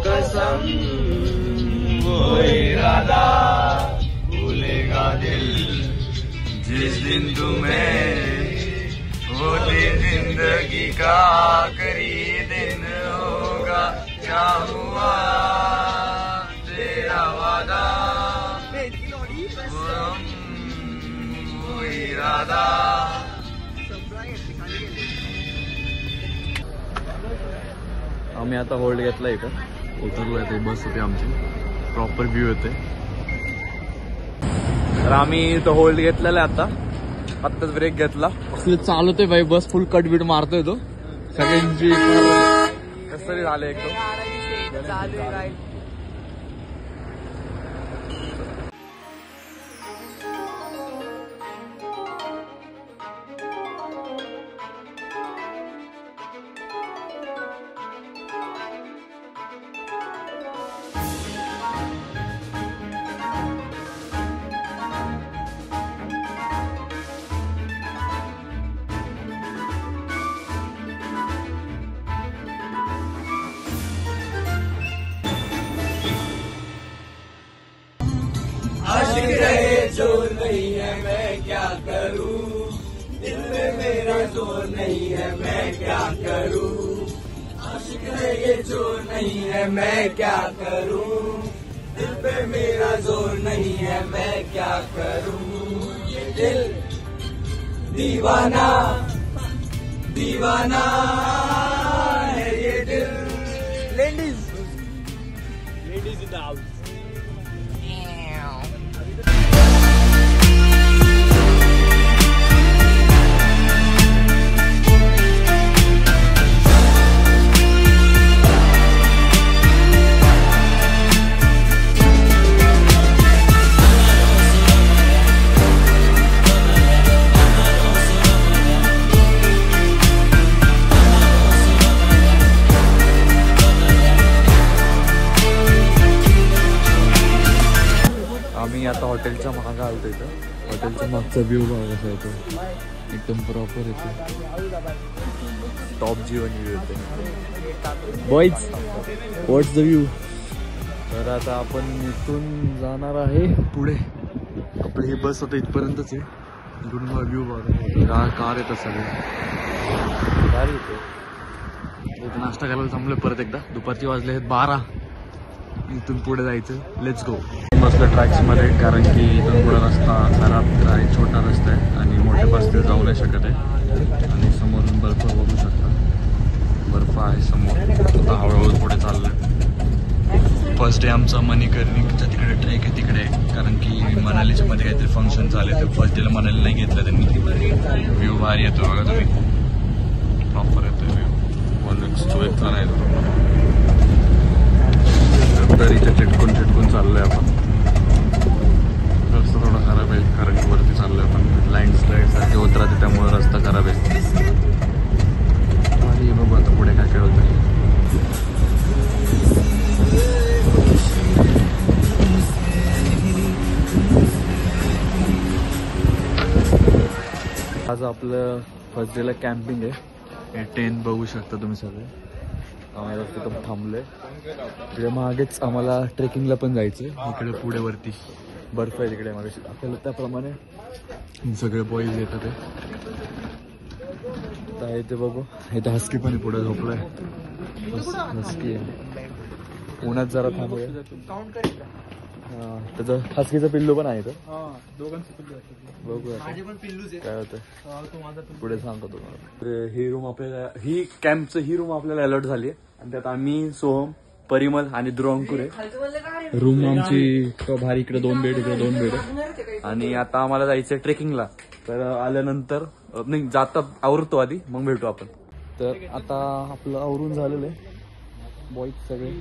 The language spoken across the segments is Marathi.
कसम वो इरादा भूलेगा दिल जिस दिन तुम्हें वो दिन जिंदगी का आखिरी दिन होगा। क्या हुआ तेरा वादा वो इरादा। आम्ही आता होल्ड घेतला इथं उतरलोय ते बस होती आमची प्रॉपर व्ह्यू येते तर आम्ही तो होल्ड घेतलेला आता आत्ताच ब्रेक घेतला असले चालवतोय भाई बस फुल कटबीट मारतोय तो सगळ्यांची कसं तरी झालं एकदम। आशिक रहे जो नहीं है मैं क्या करूं दिल में मेरा जोर नहीं है मैं क्या करूं। आशिक रहे जो नहीं है मैं क्या करूं दिल पे मेरा जोर नहीं है मैं क्या करूं। ये दिल दीवाना दीवाना है ये दिल। Ladies in the house. आम्ही आता हॉटेलच्या मागं आलतो इथं हॉटेलच्या मागचा व्ह्यू बघा कसा येतो एकदम प्रॉपर येतो टॉप जीवन व्ह्यू येते बॉईज व्हॉट्स द व्ह्यू। तर आता आपण इथून जाणार आहे पुढे आपली ही बस आता इथपर्यंतच आहे इथून व्ह्यू बघा कार येतात सगळे कार येते इथं नाश्ता करायला थांबलोय परत एकदा दुपारची वाजले आहेत 12 इथून पुढे जायचं लेट्स गो। बसलं ट्रॅक्समध्ये कारण की इथून पुढे रस्ता खराब आहे छोटा रस्ता आहे आणि मोठे बस ते जाऊ नाही शकत आहे आणि समोरून बर्फ बघू शकता बर्फ आहे समोर आता हळूहळू पुढे चाललं। फर्स्ट डे आमचा मणिकर्णिकच्या तिकडे ट्रेक आहे तिकडे कारण की मनालीच्या मध्ये काहीतरी फंक्शन चालले तर फर्स्ट डेला मनाली नाही घेतलं त्यांनी। व्ह्यू भारी येतो बघा तुम्ही प्रॉपर येतो व्ह्यू इथला नाही दरीच्या चिटकून चाललोय आपण रस्ता थोडा खराब आहे कारण की वरती चाललोय आपण लँडस्लाईड सारखे होत राहते त्यामुळे रस्ता खराब आहे आणि बघू आता पुढे काय काय होतं। आज आपलं फर्स्ट डेला कॅम्पिंग आहे हे टेंट बघू शकता तुम्ही सगळे आम्हाला तिथं थांबलोय तिकडे मागेच आम्हाला ट्रेकिंगला पण जायचं इकडे पुढे वरती बर्फ आहे तिकडे मागे आपल्याला त्याप्रमाणे सगळे बॉईज येतात ते इथे बघू इथे हस्की पण पुढे झोपलाय हस्की आहे उन्हात जरा थांबूया त्याचं हस्कीचं पिल्लू पण आहे बघू काय होतं पुढे सांगतो तुम्हाला। ही रूम आपल्याला ही कॅम्पचं ही रूम आपल्याला अलॉट झाली आहे आणि त्यात आम्ही सोहम परिमल आणि ध्रुवंकुर आहे। रूम आमची भारी इकडे 2 बेड इकडे 2 बेड आणि आता आम्हाला जायचं ट्रेकिंगला तर आल्यानंतर नाही जाता आवरतो आधी मग भेटू आपण। तर आता आपलं आवरून झालेलं आहे बॉईज सगळे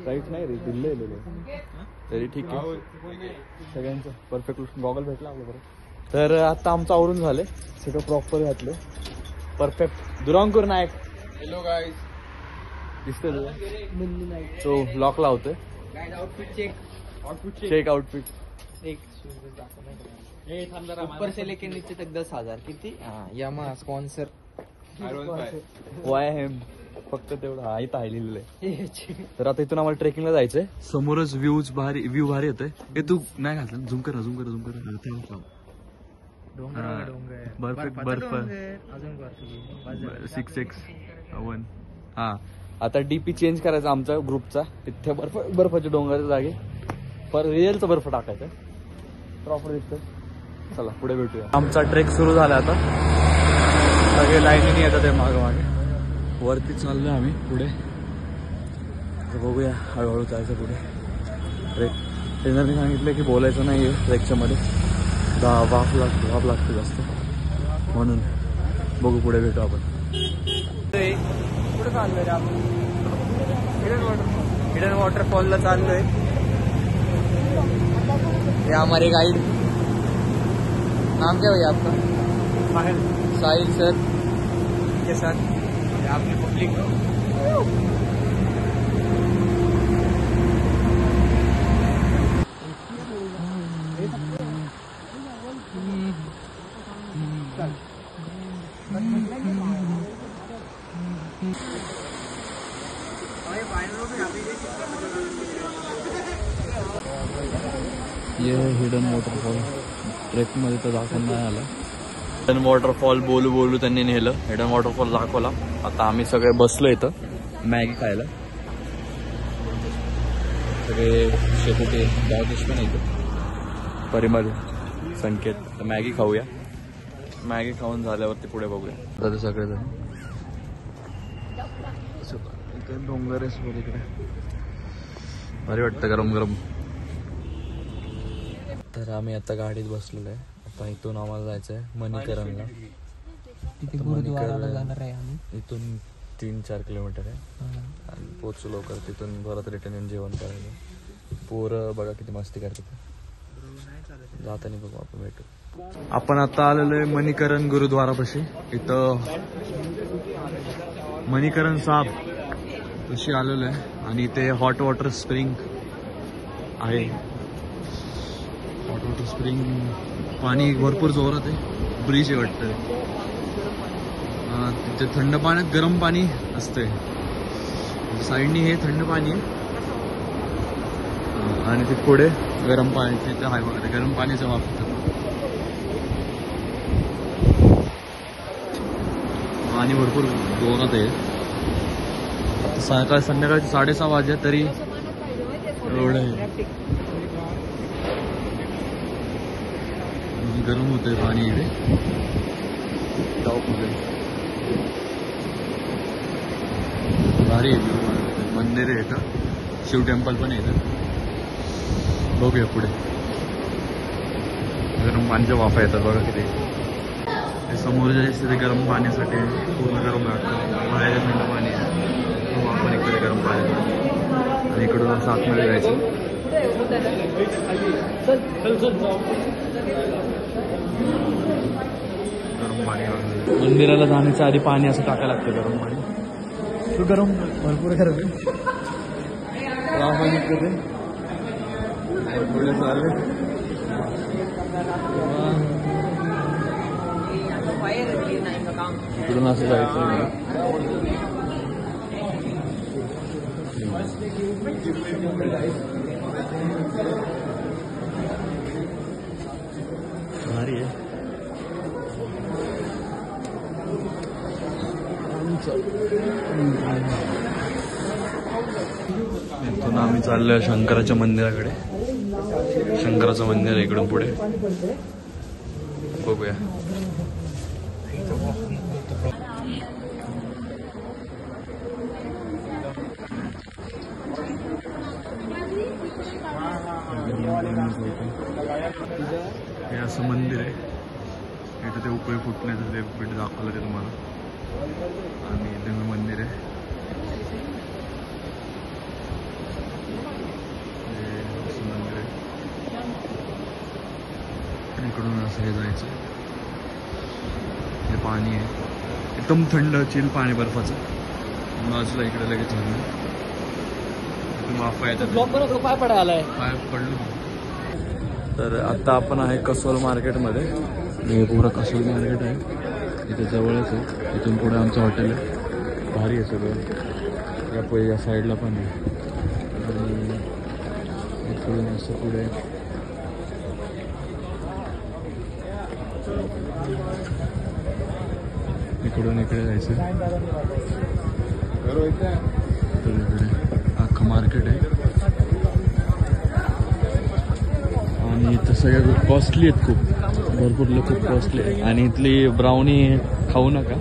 राईट नाही रे दिल्ली तरी ठीक आहे सगळ्यांचं परफेक्ट गॉगल भेटला आपल्या बरोबर। तर आता आमचं आवरून झालंय सगळं प्रॉपर घातलं परफेक्ट। ध्रुवंकुर नायक हॅलो गाईज दिसतोय तुला तो लॉक लावतोय चेक आउटफिट ऊपर से लेके नीचे तक 10,000 किती यामा स्पॉन्सर वाय एम फक्त तेवढं हा इथं आहे लिहिलेलं आहे. तर आता इथून आम्हाला ट्रेकिंगला जायचंय. समोरच व्ह्यू भारी येतोय. हे तू नाही घातलं झूम कर झूम कर झूम कर. बर्फ 6x1. हा आता डीपी चेंज करायचा आमचा ग्रुपचा. तिथे बर्फाच्या डोंगराच्या जागी पर रिअलचा बर्फ टाकायचा. प्रॉपर दिसतं. चला पुढे भेटूया. आमचा ट्रेक सुरू झाला आता. सगळे लाईनीने येतात ते मागे मागे. वरती चाललोय आम्ही पुढे. बघूया हळूहळू जायचं पुढे. ट्रेक ट्रेनरने सांगितलं की बोलायचं नाही आहे ट्रेकच्या मध्ये. वाफ लागते जास्त म्हणून. बघू पुढे भेटू आपण. कुठे चाललोय रे आपण? हिडन वॉटरफॉलला चाललोय. ये हमारे गाइड. नाम क्या भैया आपका? साहिल सर के साथ आपने पब्लिक. ये हिडन वॉटरफॉल ट्रेकमध्ये तर दाखवून नाही आला. हिडन वॉटरफॉल बोलू त्यांनी नेलं. हिडन वॉटरफॉल दाखवला. आता आम्ही सगळे बसलो इथं मॅगी खायला. सगळे शेकोटे गावदेश पण इथं परिमल संकेत. तर मॅगी खाऊया. मॅगी खाऊन झाल्यावरती पुढे बघूया. आता ते सगळेजण इथे डोंगर आहे समोर. इकडे भारी वाटतं गरम गरम. तर आम्ही आता गाडीत बसलेलो आहे. आता इथून आम्हाला जायचं आहे मणिकरणला. तिथे गुरुद्वाराला जाणार आहे आम्ही. इथून 3-4 किलोमीटर आहे. आणि पोचू लवकर. तिथून परत रिटर्न येऊन जेवण करायचं. पोरं बघा किती मस्ती करतात. जाताना बघू आपण भेटू. आपण आता आलेलो आहे मणिकरण गुरुद्वारापाशी. इथं मणिकरण साहेब तशी आलेलो आहे. आणि इथे हॉट वॉटर स्प्रिंग आहे. हॉट वॉटर स्प्रिंग पाणी भरपूर जोरात आहे. ब्रिज आहे वाटतं. तिथे थंड पाण्यात गरम पाणी असतंय. साईडनी हे थंड पाणी आहे आणि ते पुढे गरम पाणी. तिथे आहे बघा गरम पाण्याचा वापर. पाणी भरपूर जोरात आहे. संध्याकाळचे 6:30 वाजले तरी एवढं आहे. गरम होतंय पाणी इकडे. भारी मंदिर आहे का. शिव टेम्पल पण आहे इथं. बघूया पुढे. गरम पाण्याच्या वाफा येतात बघा किती. समोर जायचं तिथे गरम पाण्यासाठी पूर्ण गरम लागतं. बाहेर थंड पाणी आहे. वाफा निघते गरम पाण्यात. आणि इकडून असं आतमध्ये जायचं. गरम पाणी. मंदिराला जाण्याच्या आधी पाणी असं टाकायला लागतं गरम पाणी. तो गरम भरपूर गरम आहे. वाफा निघते ते पुढे चालले. इकडून असं जायचं. भारी आहे. इथून आम्ही चाललोय शंकराच्या मंदिराकडे. शंकराचं मंदिर आहे इकडून पुढे. बघूया. हे असं मंदिर आहे. इथं ते उपयोग फुटण्याचं ते पीठ दाखवलं ते तुम्हाला. आणि इथे मंदिर आहे. असं मंदिर आहे. इकडून असं हे जायचं. हे पाणी आहे एकदम थंड चिल पाणी बर्फाचं. बाजूला इकडे लगेच झालं. वाफा येतात. पाय पडायला पाय पडलो. तर आता आपण आहे कसोल मार्केटमध्ये. हे पूर्ण कसोल मार्केट आहे. इथे जवळच आहे. इथून पुढे आमचं हॉटेल आहे. भारी आहे सगळं. या साईडला पण आहे आणि इकडून असं पुढे इकडून इकडे जायचं. इकडे अख्खं मार्केट आहे आणि इथं सगळ्या कॉस्टली आहेत खूप. भरपूर खूप कॉस्टली आहे. आणि इथली ब्राउनी खाऊ नका.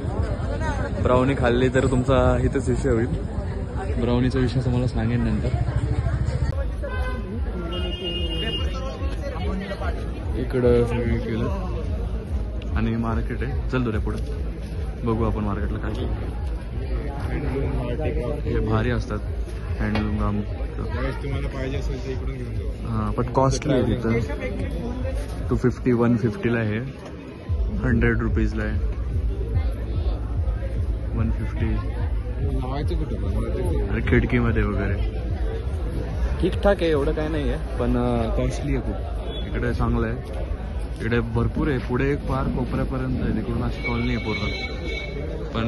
ब्राउनी खाल्ली तर तुमचा इथंच विषय होईल. ब्राउनीचा विषय तुम्हाला सांगेन नंतर. इकडं सगळं केलं आणि मार्केट आहे. चल रे पुढे बघू आपण मार्केटला काय. हे भारी असतात हँडलूम काम. तुम्हाला पाहिजे असेल तर इकडून घेऊन जाऊ. हां पण कॉस्टली आहे तिथं. 250 150ला आहे. 100 रुपीजला आहे. 150. लावायचं कुठं अरे खिडकीमध्ये वगैरे ठीकठाक आहे. एवढं काय नाही आहे पण कॉस्टली आहे खूप. इकडे चांगलं आहे. इकडे भरपूर आहे. पुढे एक पार कोपऱ्यापर्यंत आहे. तिकडून अशी कॉलनी आहे पूर्ण. पण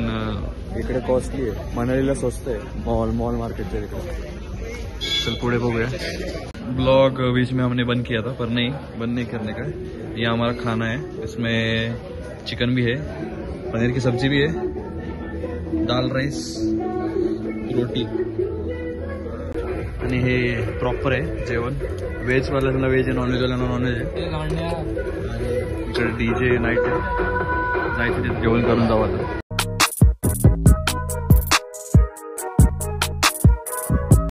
इकडे कॉस्टली आहे. मनालीला स्वस्त आहे. मॉल मार्केटच्या तिकडे. चल पुढे बघूया. ब्लॉग बीच में हमने बंद किया था पर नहीं बंद नहीं करने का. ये हमारा खाना है. इसमें चिकन भी है, पनीर की सब्जी भी है, दाल राइस रोटी आणि हे प्रॉपर आहे जेवण. व्हेज वाल्यांना व्हेज आहे, नॉनव्हेज वाल्यांना नॉनव्हेज आहे. इकडे DJ नाईट आहे. जायचं तिथे जेवण करून जावं आता.